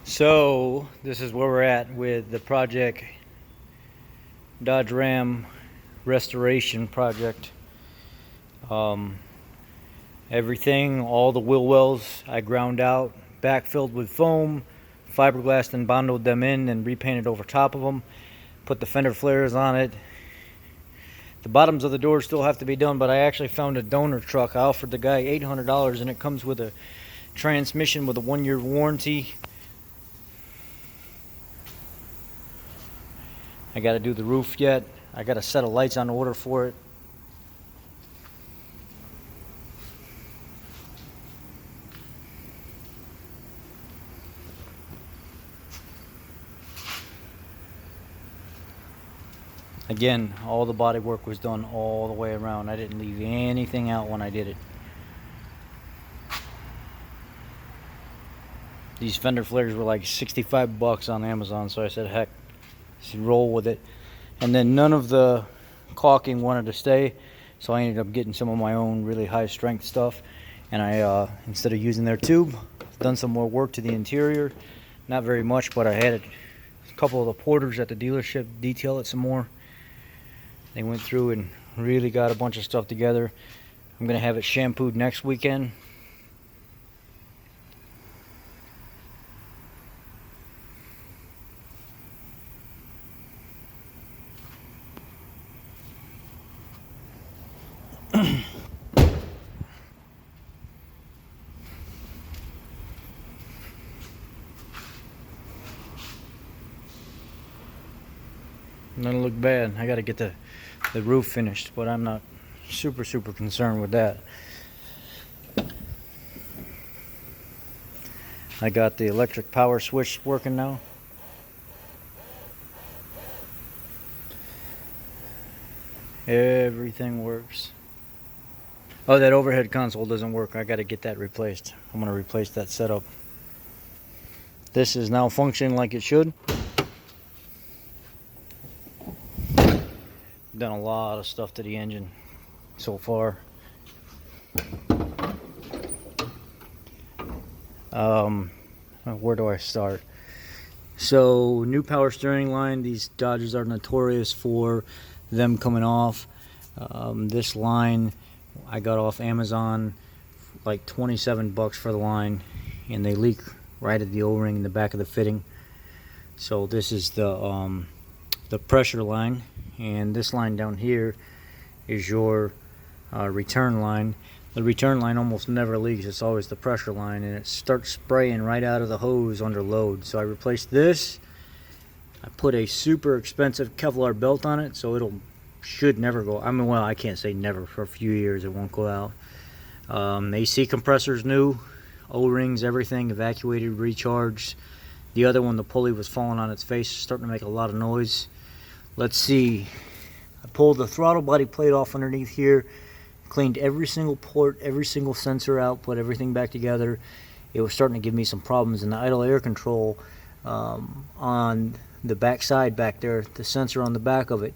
So this is where we're at with the project, Dodge Ram restoration project. Um, Everything, all the wheel wells I ground out, backfilled with foam, fiberglassed and bonded them in and repainted over top of them. Put the fender flares on it. The bottoms of the doors still have to be done, but I actually found a donor truck. I offered the guy $800 and it comes with a transmission with a 1-year warranty. I got to do the roof yet. I got a set of lights on order for it. Again, all the body work was done all the way around. I didn't leave anything out when I did it. These fender flares were like 65 bucks on Amazon, so I said, heck, just roll with it. And then none of the caulking wanted to stay, so I ended up getting some of my own really high strength stuff. And I, instead of using their tube, done some more work to the interior. Not very much, but I had a couple of the porters at the dealership detail it some more. They went through and really got a bunch of stuff together. I'm gonna have it shampooed next weekend. Doesn't look bad. I gotta get the roof finished, but I'm not super concerned with that. I got the electric power switch working now. Everything works. Oh, that overhead console doesn't work. I gotta get that replaced. I'm gonna replace that setup. This is now functioning like it should. Done a lot of stuff to the engine so far. Where do I start? So, new power steering line. These Dodges are notorious for them coming off. This line I got off Amazon, like 27 bucks for the line, and they leak right at the O-ring in the back of the fitting. So this is the pressure line, and this line down here is your return line. The return line almost never leaks. It's always the pressure line, and it starts spraying right out of the hose under load. So I replaced this. I put a super expensive Kevlar belt on it, so it'll should never go. I mean, well, I can't say never. For a few years it won't go out. AC compressor's new, O-rings, everything evacuated, recharged. The other one, the pulley was falling on its face, starting to make a lot of noise. Let's see. I pulled the throttle body plate off underneath here, cleaned every single port, every single sensor out, put everything back together. It was starting to give me some problems in the idle air control on the back side back there, the sensor on the back of it.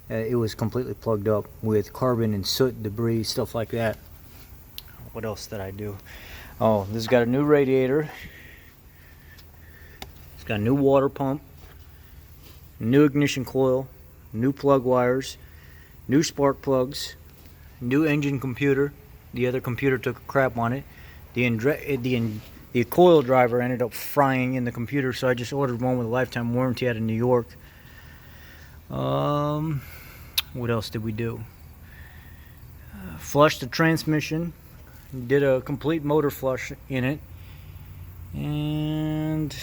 It was completely plugged up with carbon and soot, debris, stuff like that. What else did I do? Oh, this has got a new radiator. It's got a new water pump, new ignition coil, new plug wires, new spark plugs, new engine computer. The other computer took a crap on it. The coil driver ended up frying in the computer, so I just ordered one with a lifetime warranty out of New York. What else did we do? Flushed the transmission. Did a complete motor flush in it. And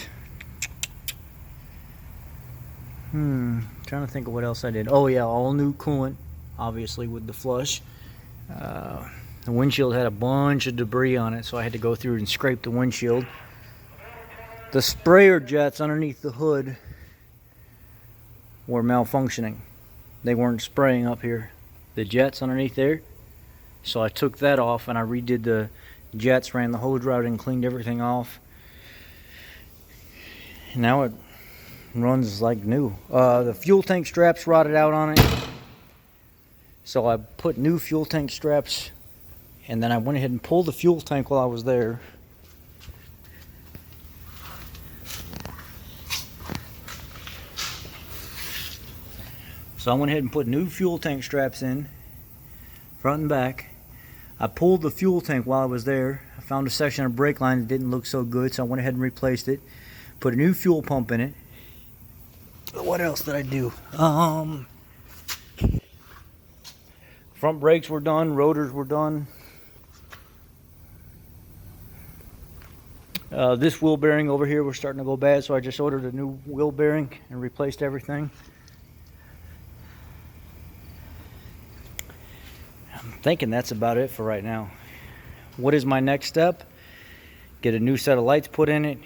trying to think of what else I did. Oh yeah, all new coolant, obviously, with the flush. The windshield had a bunch of debris on it, so I had to go through and scrape the windshield. The sprayer jets underneath the hood were malfunctioning. They weren't spraying up here. The jets underneath there. So I took that off and I redid the jets, ran the hose route and cleaned everything off. Now it runs like new. The fuel tank straps rotted out on it. So I put new fuel tank straps, and then I went ahead and pulled the fuel tank while I was there. So I went ahead and put new fuel tank straps in, front and back. I pulled the fuel tank while I was there. I found a section of brake line that didn't look so good, so I went ahead and replaced it. Put a new fuel pump in it. What else did I do? Front brakes were done, rotors were done. This wheel bearing over here was starting to go bad, so I just ordered a new wheel bearing and replaced everything. I'm thinking that's about it for right now. What is my next step? Get a new set of lights put in it,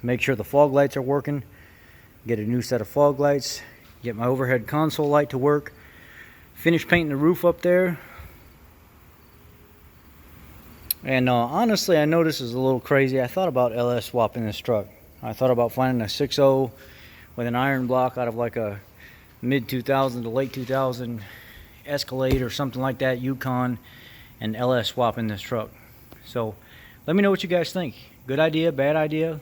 make sure the fog lights are working, get a new set of fog lights, get my overhead console light to work, finish painting the roof up there. And honestly, I know this is a little crazy. I thought about LS swapping this truck. I thought about finding a 6.0 with an iron block out of like a mid 2000 to late 2000 Escalade or something like that, Yukon, and LS swapping this truck. So let me know what you guys think. Good idea, bad idea?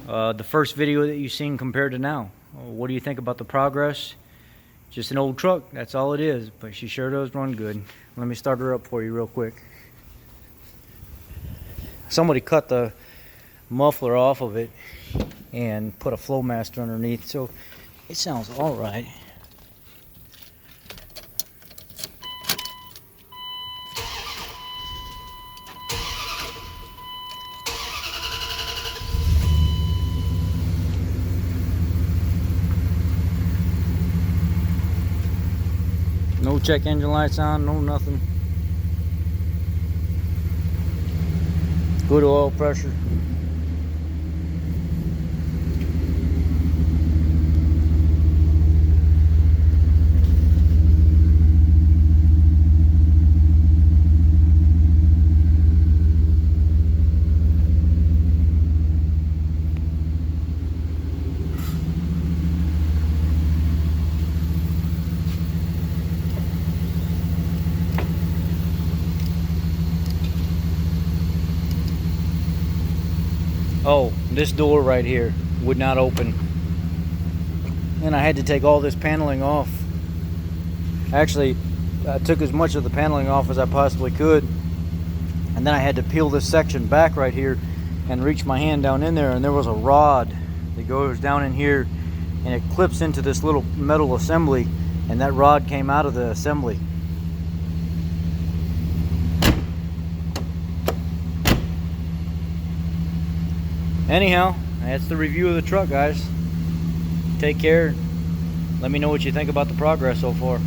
The first video that you've seen compared to now. What do you think about the progress? Just an old truck, that's all it is, but she sure does run good. Let me start her up for you real quick. Somebody cut the muffler off of it and put a Flowmaster underneath, so it sounds all right. No check engine lights on, no nothing. Good oil pressure. Oh, this door right here would not open, and I had to take all this paneling off. Actually, I took as much of the paneling off as I possibly could, and then I had to peel this section back right here and reach my hand down in there, and there was a rod that goes down in here and it clips into this little metal assembly, and that rod came out of the assembly. Anyhow, that's the review of the truck, guys. Take care. Let me know what you think about the progress so far.